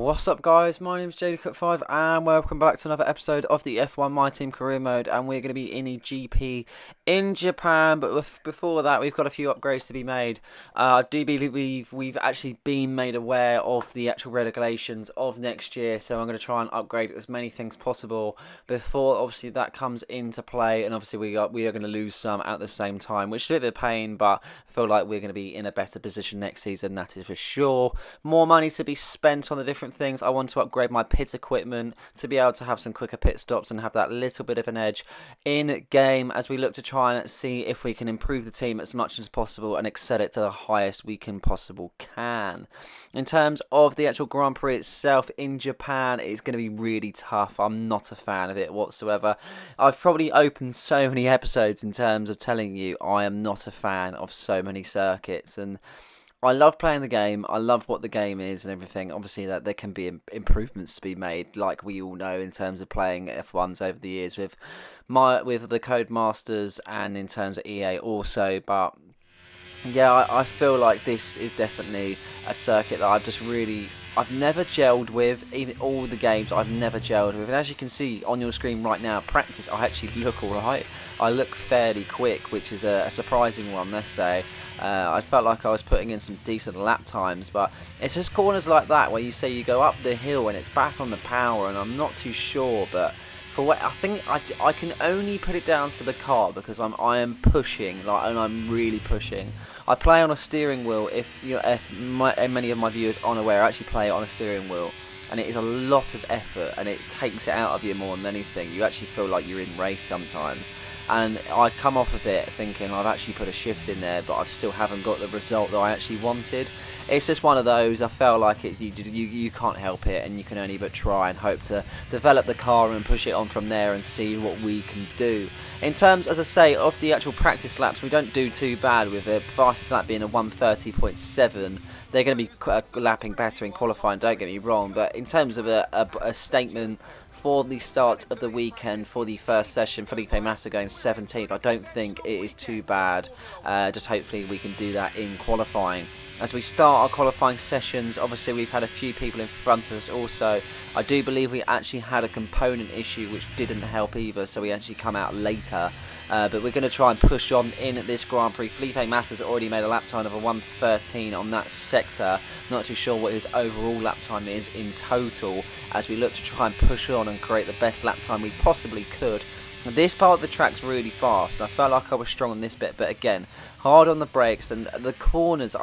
What's up guys, my name's JDCut5 and welcome back to another episode of the F1 My Team Career Mode, and we're going to be in a GP in Japan, but before that we've got a few upgrades to be made. I do believe we've actually been made aware of the actual regulations of next year, so I'm going to try and upgrade as many things possible before obviously that comes into play, and obviously we are going to lose some at the same time, which is a bit of a pain, but I feel like we're going to be in a better position next season, that is for sure. More money to be spent on the different things. I want to upgrade my pit equipment to be able to have some quicker pit stops and have that little bit of an edge in game as we look to try and see if we can improve the team as much as possible and excel it to the highest we can. In terms of the actual Grand Prix itself in Japan, it's going to be really tough. I'm not a fan of it whatsoever. I've probably opened so many episodes in terms of telling you I am not a fan of so many circuits, and I love playing the game. I love what the game is and everything. Obviously, that there can be improvements to be made, like we all know, in terms of playing F1s over the years with the Codemasters and in terms of EA also. But yeah, I feel like this is definitely a circuit that I've never gelled with. In all the games, I've never gelled with. And as you can see on your screen right now, practice, I actually look alright. I look fairly quick, which is a surprising one, let's say. I felt like I was putting in some decent lap times, but it's just corners like that where you say you go up the hill and it's back on the power, and I'm not too sure, but for what I think I can only put it down to the car because I am pushing, and I'm really pushing. I play on a steering wheel. If many of my viewers aren't aware, I actually play on a steering wheel, and it is a lot of effort, and it takes it out of you more than anything. You actually feel like you're in race sometimes. And I come off of it thinking I've actually put a shift in there, but I still haven't got the result that I actually wanted. It's just one of those. I felt like you can't help it, and you can only but try and hope to develop the car and push it on from there and see what we can do. In terms, as I say, of the actual practice laps, we don't do too bad with it. Fastest lap being a 1:30.7. They're going to be lapping better in qualifying, don't get me wrong, but in terms of a statement for the start of the weekend for the first session, Felipe Massa going 17th, I don't think it is too bad. Just hopefully we can do that in qualifying. As we start our qualifying sessions, obviously we've had a few people in front of us also. I do believe we actually had a component issue which didn't help either, so we actually come out later. But we're going to try and push on in this Grand Prix. Felipe Massa's already made a lap time of a 1:13 on that sector. Not too sure what his overall lap time is in total, as we look to try and push on and create the best lap time we possibly could. This part of the track's really fast, and I felt like I was strong on this bit, but again, hard on the brakes and the corners.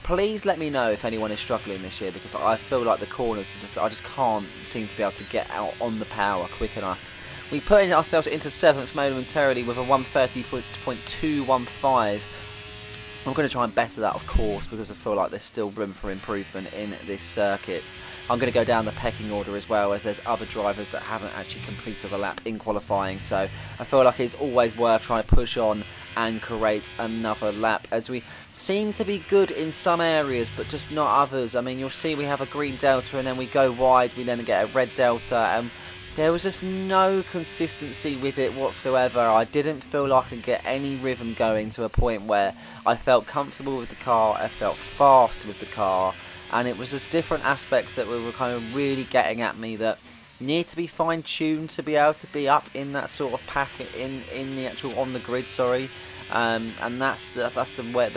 Please let me know if anyone is struggling this year, because I feel like the corners, I just can't seem to be able to get out on the power quick enough. We put ourselves into 7th momentarily with a 1:30.215. I'm going to try and better that, of course, because I feel like there's still room for improvement in this circuit. I'm going to go down the pecking order as well, as there's other drivers that haven't actually completed the lap in qualifying, so I feel like it's always worth trying to push on and create another lap, as we seem to be good in some areas but just not others. I mean, you'll see we have a green delta and then we go wide, we then get a red delta, and there was just no consistency with it whatsoever. I didn't feel like I could get any rhythm going to a point where I felt comfortable with the car, I felt fast with the car, and it was just different aspects that were kind of really getting at me that need to be fine-tuned to be able to be up in that sort of packet in the actual on the grid, sorry. And that's the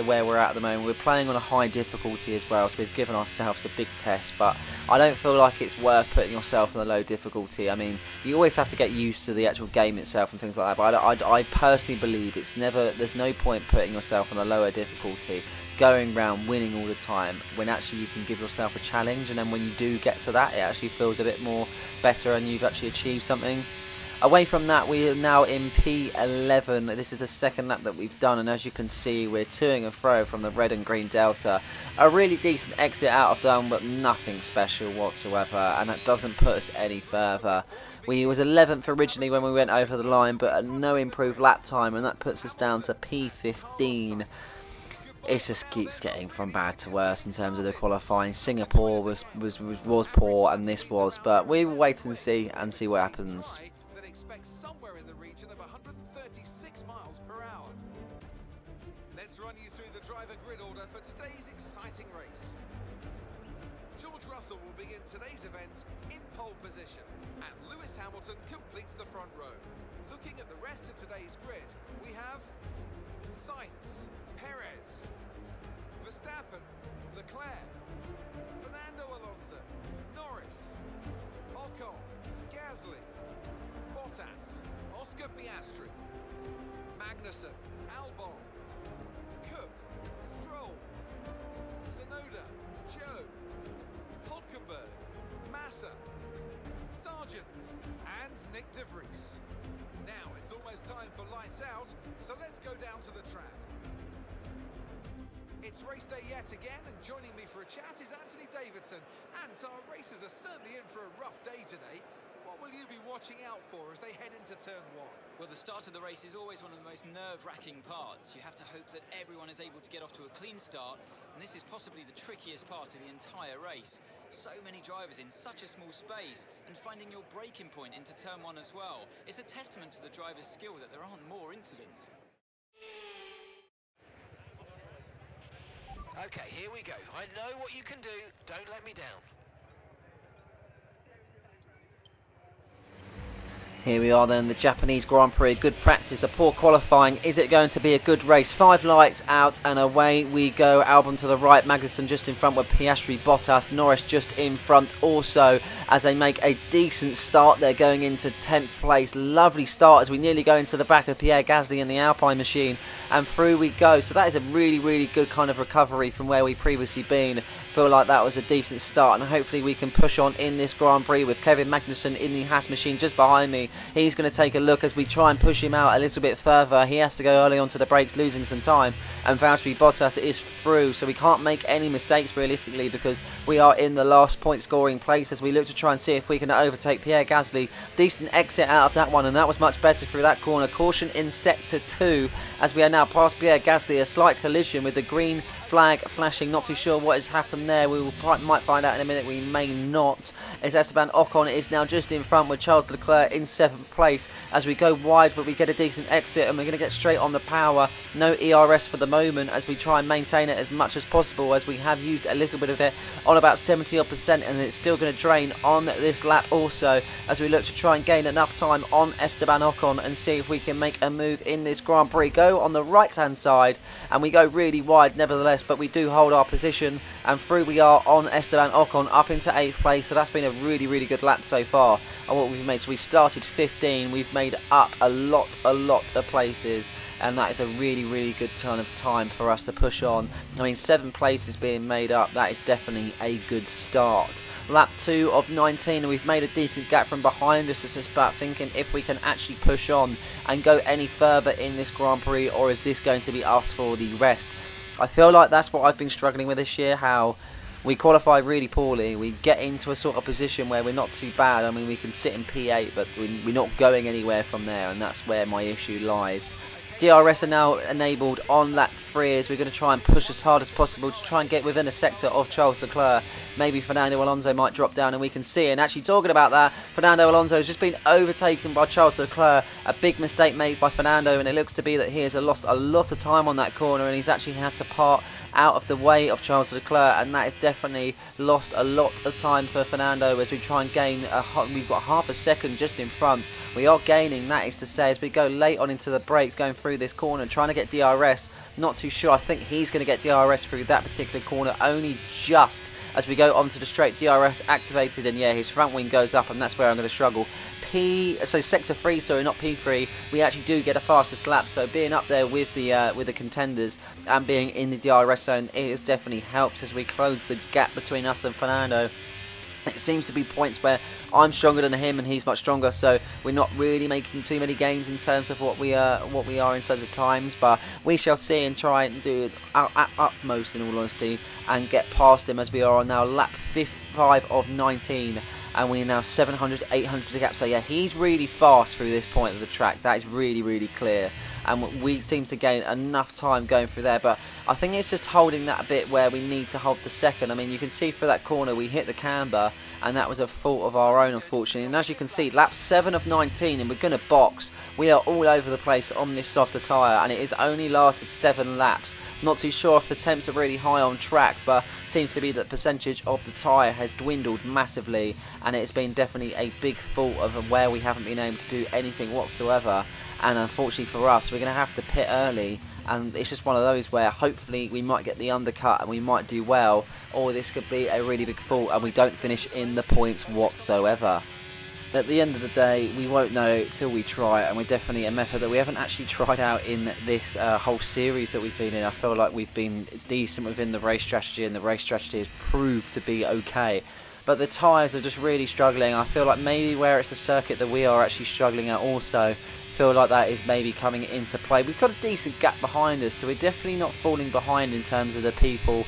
where we're at the moment. We're playing on a high difficulty as well, so we've given ourselves a big test, but I don't feel like it's worth putting yourself on a low difficulty. I mean, you always have to get used to the actual game itself and things like that, but I personally believe there's no point putting yourself on a lower difficulty, going around winning all the time, when actually you can give yourself a challenge, and then when you do get to that, it actually feels a bit more better and you've actually achieved something. Away from that, we are now in P11. This is the second lap that we've done, and as you can see, we're toing and fro from the red and green delta. A really decent exit out of them, but nothing special whatsoever, and that doesn't put us any further. We was 11th originally when we went over the line, but no improved lap time, and that puts us down to P15. It just keeps getting from bad to worse in terms of the qualifying. Singapore was poor, and this was, but we will wait and see what happens. Let's run you through the driver grid order for today's exciting race. George Russell will begin today's event in pole position, and Lewis Hamilton completes the front row. Looking at the rest of today's grid, we have Sainz, Perez, Verstappen, Leclerc, Fernando Alonso, Norris, Ocon, Gasly, Bottas, Oscar Piastri, Magnussen, Albon, Cook, Stroll, Tsunoda, Joe, Hulkenberg, Massa, Sargent, and Nick de Vries. Now it's almost time for lights out, so let's go down to the track. It's race day yet again, and joining me for a chat is Anthony Davidson. And our racers are certainly in for a rough day today. What will you be watching out for as they head into turn one? Well, the start of the race is always one of the most nerve-wracking parts. You have to hope that everyone is able to get off to a clean start, and this is possibly the trickiest part of the entire race. So many drivers in such a small space, and finding your braking point into turn one as well. It's a testament to the driver's skill that there aren't more incidents. Okay, here we go. I know what you can do. Don't let me down. Here we are then, the Japanese Grand Prix. Good practice, a poor qualifying. Is it going to be a good race? 5 lights out and away we go. Albon to the right, Magnussen just in front with Piastri, Bottas, Norris just in front also as they make a decent start. They're going into 10th place. Lovely start as we nearly go into the back of Pierre Gasly in the Alpine machine, and through we go. So that is a really good kind of recovery from where we previously been. Feel like that was a decent start, and hopefully we can push on in this Grand Prix with Kevin Magnussen in the Haas machine just behind me. He's going to take a look as we try and push him out a little bit further. He has to go early onto the brakes, losing some time, and Valtteri Bottas is through, so we can't make any mistakes realistically because we are in the last point scoring place as we look to try and see if we can overtake Pierre Gasly. Decent exit out of that one, and that was much better through that corner. Caution in sector 2 as we are now past Pierre Gasly. A slight collision with the green flag flashing. Not too sure what has happened there. We might find out in a minute. We may not. As Esteban Ocon is now just in front with Charles Leclerc in 7th place as we go wide, but we get a decent exit and we're going to get straight on the power. No ERS for the moment as we try and maintain it as much as possible, as we have used a little bit of it on about 70% and it's still going to drain on this lap also as we look to try and gain enough time on Esteban Ocon and see if we can make a move in this Grand Prix. Go on the right hand side and we go really wide nevertheless, but we do hold our position and through we are on Esteban Ocon up into 8th place. So that's been a really good lap so far on what we've made. So we started 15, we've made up a lot of places, and that is a really good turn of time for us to push on. I mean, 7 places being made up, that is definitely a good start. Lap 2 of 19 and we've made a decent gap from behind us. It's just about thinking if we can actually push on and go any further in this Grand Prix, or is this going to be us for the rest. I feel like that's what I've been struggling with this year, how we qualify really poorly, we get into a sort of position where we're not too bad. I mean, we can sit in P8 but we're not going anywhere from there, and that's where my issue lies. DRS are now enabled on lap 3 as we're going to try and push as hard as possible to try and get within a sector of Charles Leclerc. Maybe Fernando Alonso might drop down and we can see. And actually talking about that, Fernando Alonso has just been overtaken by Charles Leclerc. A big mistake made by Fernando, and it looks to be that he has lost a lot of time on that corner and he's actually had to part out of the way of Charles Leclerc, and that has definitely lost a lot of time for Fernando as we try and gain we've got half a second just in front. We are gaining, that is to say, as we go late on into the brakes going through this corner trying to get DRS. Not too sure, I think he's going to get DRS through that particular corner only just as we go onto the straight. DRS activated, and yeah, his front wing goes up, and that's where I'm going to struggle. So sector 3, sorry, not P3, we actually do get a fastest lap, so being up there with the contenders and being in the DRS zone, it has definitely helped as we close the gap between us and Fernando. It seems to be points where I'm stronger than him and he's much stronger, so we're not really making too many gains in terms of what we are in terms of times, but we shall see and try and do our utmost in all honesty and get past him as we are on now lap 5 of 19. And we're now 700, 800 to gap. So yeah, he's really fast through this point of the track. That is really clear. And we seem to gain enough time going through there. But I think it's just holding that a bit where we need to hold the second. I mean, you can see through that corner we hit the camber, and that was a fault of our own, unfortunately. And as you can see, lap 7 of 19, and we're going to box we are all over the place on this softer tyre, and it has only lasted 7 laps. Not too sure if the temps are really high on track, but seems to be that percentage of the tyre has dwindled massively, and it's been definitely a big fault of where we haven't been able to do anything whatsoever. And unfortunately for us, we're going to have to pit early, and it's just one of those where hopefully we might get the undercut and we might do well, or this could be a really big fault and we don't finish in the points whatsoever. At the end of the day, we won't know till we try, and we're definitely a method that we haven't actually tried out in this whole series that we've been in. I feel like we've been decent within the race strategy, and the race strategy has proved to be okay. But the tyres are just really struggling. I feel like maybe where it's a circuit that we are actually struggling at also, feel like that is maybe coming into play. We've got a decent gap behind us, so we're definitely not falling behind in terms of the people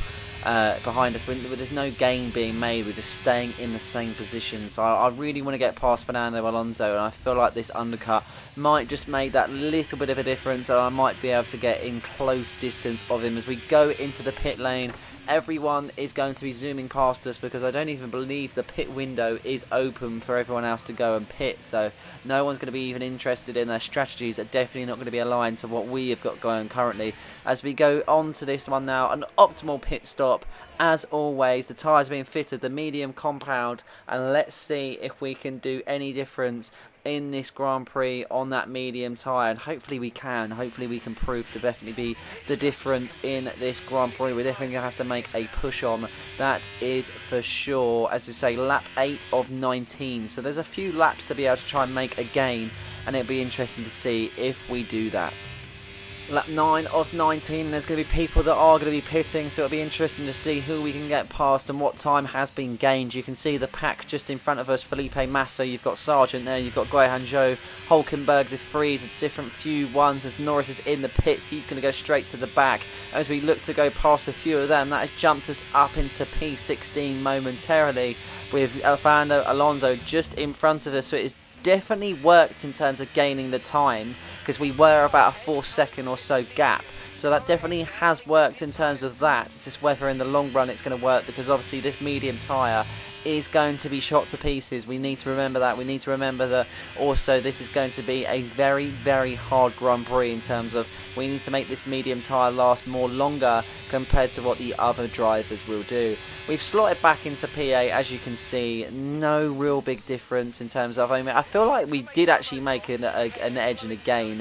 behind us. There's no gain being made, we're just staying in the same position. So I really want to get past Fernando Alonso, and I feel like this undercut might just make that little bit of a difference, and I might be able to get in close distance of him as we go into the pit lane. Everyone is going to be zooming past us because I don't even believe the pit window is open for everyone else to go and pit, so no one's going to be even interested in their strategies. Are definitely not going to be aligned to what we have got going currently. As we go on to this one now, an optimal pit stop as always. The tyres being fitted, the medium compound, and let's see if we can do any difference in this Grand Prix on that medium tyre, and hopefully we can. Hopefully we can prove to definitely be the difference in this Grand Prix. We're definitely going to have to make a push on, that is for sure. As we say, lap 8 of 19, so there's a few laps to be able to try and make a gain, and it'll be interesting to see if we do that. Lap 9 of 19, there's going to be people that are going to be pitting, so it'll be interesting to see who we can get past and what time has been gained. You can see the pack just in front of us, Felipe Massa, you've got Sargent there, you've got Graham Joe, Hulkenberg, the Freeze, different few ones as Norris is in the pits. He's going to go straight to the back. As we look to go past a few of them, that has jumped us up into P16 momentarily, with Fernando Alonso just in front of us, so it has definitely worked in terms of gaining the time, because we were about a 4-second or so gap. So that definitely has worked in terms of that. It's just whether in the long run it's going to work, because obviously this medium tyre is going to be shot to pieces. We need to remember that. We need to remember that also this is going to be a very, very hard Grand Prix in terms of we need to make this medium tyre last more longer compared to what the other drivers will do. We've slotted back into P8, as you can see. No real big difference in terms of, I mean, I feel like we did actually make an edge and a gain.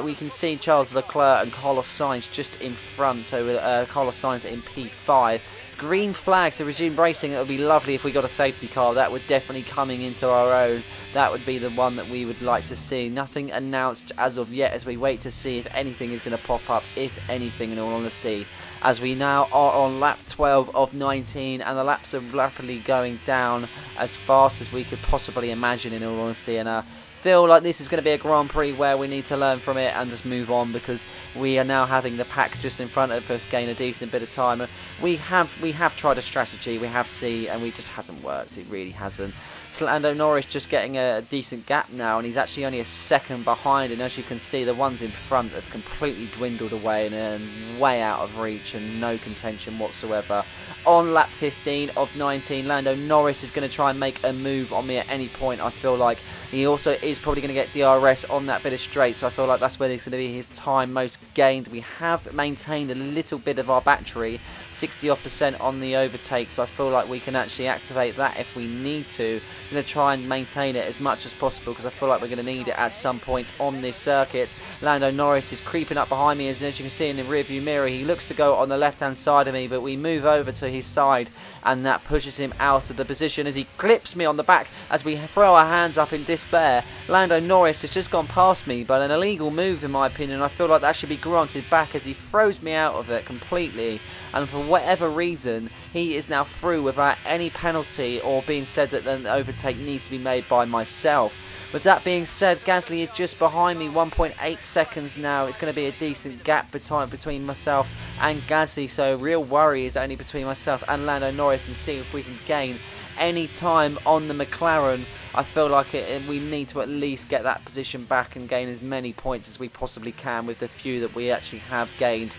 We can see Charles Leclerc and Carlos Sainz just in front, so Carlos Sainz in P5. Green flag to resume racing. It would be lovely if we got a safety car. That would definitely coming into our own. That would be the one that we would like to see. Nothing announced as of yet, as we wait to see if anything is going to pop up, if anything, in all honesty. As we now are on lap 12 of 19, and the laps are rapidly going down as fast as we could possibly imagine, in all honesty. And I feel like this is going to be a Grand Prix where we need to learn from it and just move on, because we are now having the pack just in front of us gain a decent bit of time. We have tried a strategy, we have seen, and it just hasn't worked. It really hasn't. Lando Norris just getting a decent gap now, and he's actually only a second behind, and as you can see, the ones in front have completely dwindled away and are way out of reach and no contention whatsoever. On lap 15 of 19, Lando Norris is going to try and make a move on me at any point. I feel like he also is probably going to get DRS on that bit of straight, so I feel like that's where it's going to be his time most gained. We have maintained a little bit of our battery, 60% on the overtake, so I feel like we can actually activate that if we need to. I'm going to try and maintain it as much as possible, because I feel like we're going to need it at some point on this circuit. Lando Norris is creeping up behind me, as you can see in the rear view mirror. He looks to go on the left hand side of me, but we move over to his side, and that pushes him out of the position as he clips me on the back as we throw our hands up in despair. Lando Norris has just gone past me, but an illegal move in my opinion. I feel like that should be granted back, as he throws me out of it completely, and for whatever reason he is now through without any penalty or being said that an overtake needs to be made by myself. With that being said, Gasly is just behind me, 1.8 seconds now. It's going to be a decent gap between myself and Gasly, so real worry is only between myself and Lando Norris, and see if we can gain any time on the McLaren. I feel like we need to at least get that position back and gain as many points as we possibly can with the few that we actually have gained.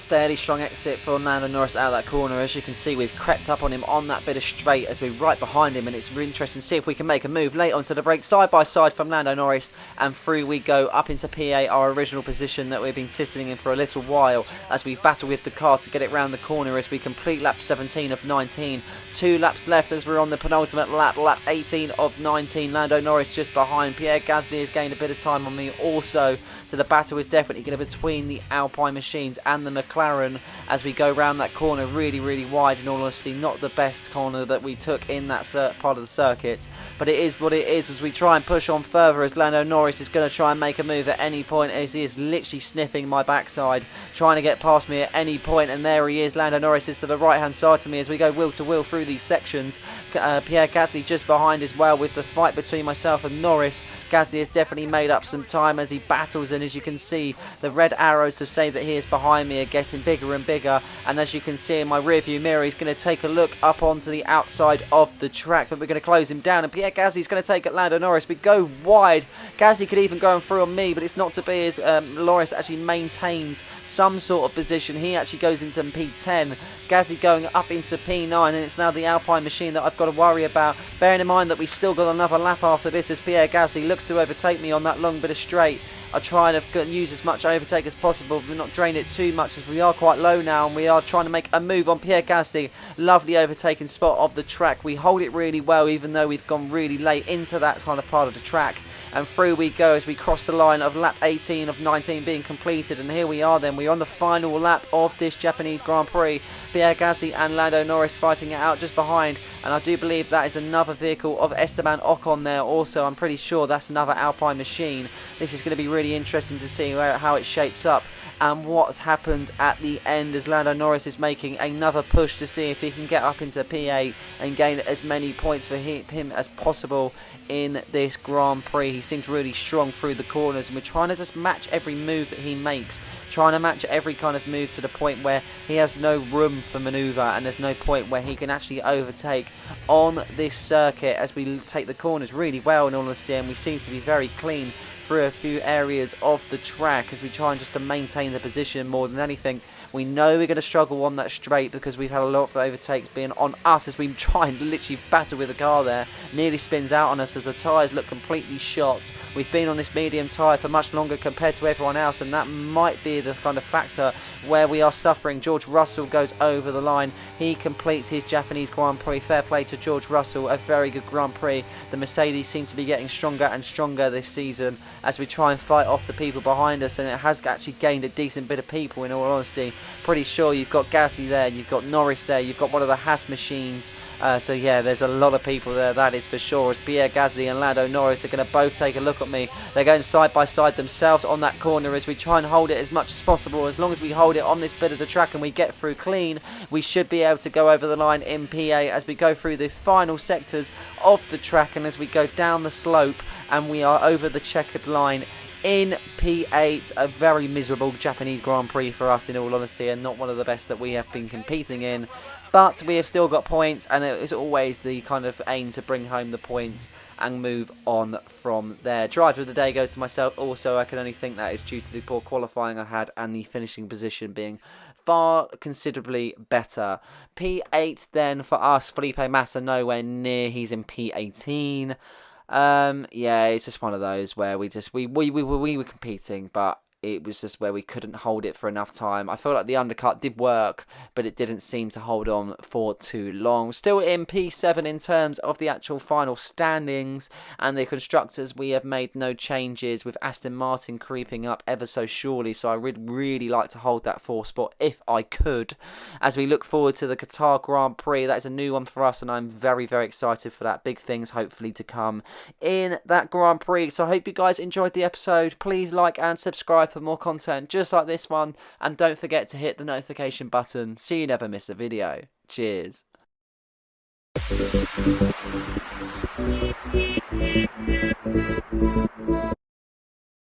fairly strong exit for Lando Norris out of that corner. As you can see, we've crept up on him on that bit of straight as we're right behind him, and it's really interesting to see if we can make a move late onto the break, side by side from Lando Norris, and through we go up into P8, our original position that we've been sitting in for a little while, as we battle with the car to get it round the corner as we complete lap 17 of 19. 2 laps left as we're on the penultimate lap, lap 18 of 19. Lando Norris just behind. Pierre Gasly has gained a bit of time on me also. So the battle is definitely going to be between the Alpine machines and the McLaren as we go round that corner really, really wide. In all honesty, not the best corner that we took in that part of the circuit. But it is what it is as we try and push on further, as Lando Norris is going to try and make a move at any point, as he is literally sniffing my backside, trying to get past me at any point. And there he is. Lando Norris is to the right hand side to me as we go wheel to wheel through these sections. Pierre Gasly just behind as well, with the fight between myself and Norris. Gasly has definitely made up some time as he battles, and as you can see, the red arrows to say that he is behind me are getting bigger and bigger. And as you can see in my rear view mirror, he's going to take a look up onto the outside of the track, but we're going to close him down, and Pierre Gasly is going to take at Lando Norris. We go wide. Gasly could even go through on me, but it's not to be, as Norris actually maintains some sort of position. He actually goes into P10, Gasly going up into P9, and it's now the Alpine machine that I've got to worry about, bearing in mind that we still got another lap after this as Pierre Gasly looks to overtake me on that long bit of straight. I try to use as much overtake as possible, but not drain it too much, as we are quite low now, and we are trying to make a move on Pierre Gasly. Lovely overtaking spot of the track. We hold it really well, even though we've gone really late into that kind of part of the track. And through we go as we cross the line of lap 18 of 19 being completed. And here we are then, we're on the final lap of this Japanese Grand Prix. Pierre Gasly and Lando Norris fighting it out just behind. And I do believe that is another vehicle of Esteban Ocon there also. I'm pretty sure that's another Alpine machine. This is going to be really interesting to see how it shapes up and what happens at the end, as Lando Norris is making another push to see if he can get up into P8 and gain as many points for him as possible in this Grand Prix. He seems really strong through the corners, and we're trying to just match every move that he makes, trying to match every kind of move to the point where he has no room for manoeuvre, and there's no point where he can actually overtake on this circuit, as we take the corners really well in all honesty, and we seem to be very clean through a few areas of the track as we try and just to maintain the position more than anything. We know we're going to struggle on that straight because we've had a lot of overtakes being on us as we try and literally battle with the car there. Nearly spins out on us as the tyres look completely shot. We've been on this medium tyre for much longer compared to everyone else, and that might be the kind of factor where we are suffering. George Russell goes over the line. He completes his Japanese Grand Prix. Fair play to George Russell, a very good Grand Prix. The Mercedes seem to be getting stronger and stronger this season as we try and fight off the people behind us, and it has actually gained a decent bit of people in all honesty. Pretty sure you've got Gasly there, you've got Norris there, you've got one of the Haas machines. So yeah, there's a lot of people there, that is for sure, as Pierre Gasly and Lando Norris are going to both take a look at me. They're going side by side themselves on that corner as we try and hold it as much as possible. As long as we hold it on this bit of the track and we get through clean, we should be able to go over the line in P8 as we go through the final sectors of the track, and as we go down the slope and we are over the checkered line in P8. A very miserable Japanese Grand Prix for us in all honesty, and not one of the best that we have been competing in. But we have still got points, and it is always the kind of aim to bring home the points and move on from there. Driver of the day goes to myself also. I can only think that is due to the poor qualifying I had and the finishing position being far considerably better. P8 then for us, Felipe Massa nowhere near, he's in P18. Yeah, it's just one of those where we were competing, but it was just where we couldn't hold it for enough time. I feel like the undercut did work, but it didn't seem to hold on for too long. Still in P7 in terms of the actual final standings, and the constructors, we have made no changes, with Aston Martin creeping up ever so surely, so I would really like to hold that 4th spot if I could, as we look forward to the Qatar Grand Prix. That is a new one for us, and I'm very, very excited for that. Big things hopefully to come in that Grand Prix. So I hope you guys enjoyed the episode. Please like and subscribe for more content just like this one, and don't forget to hit the notification button so you never miss a video. Cheers.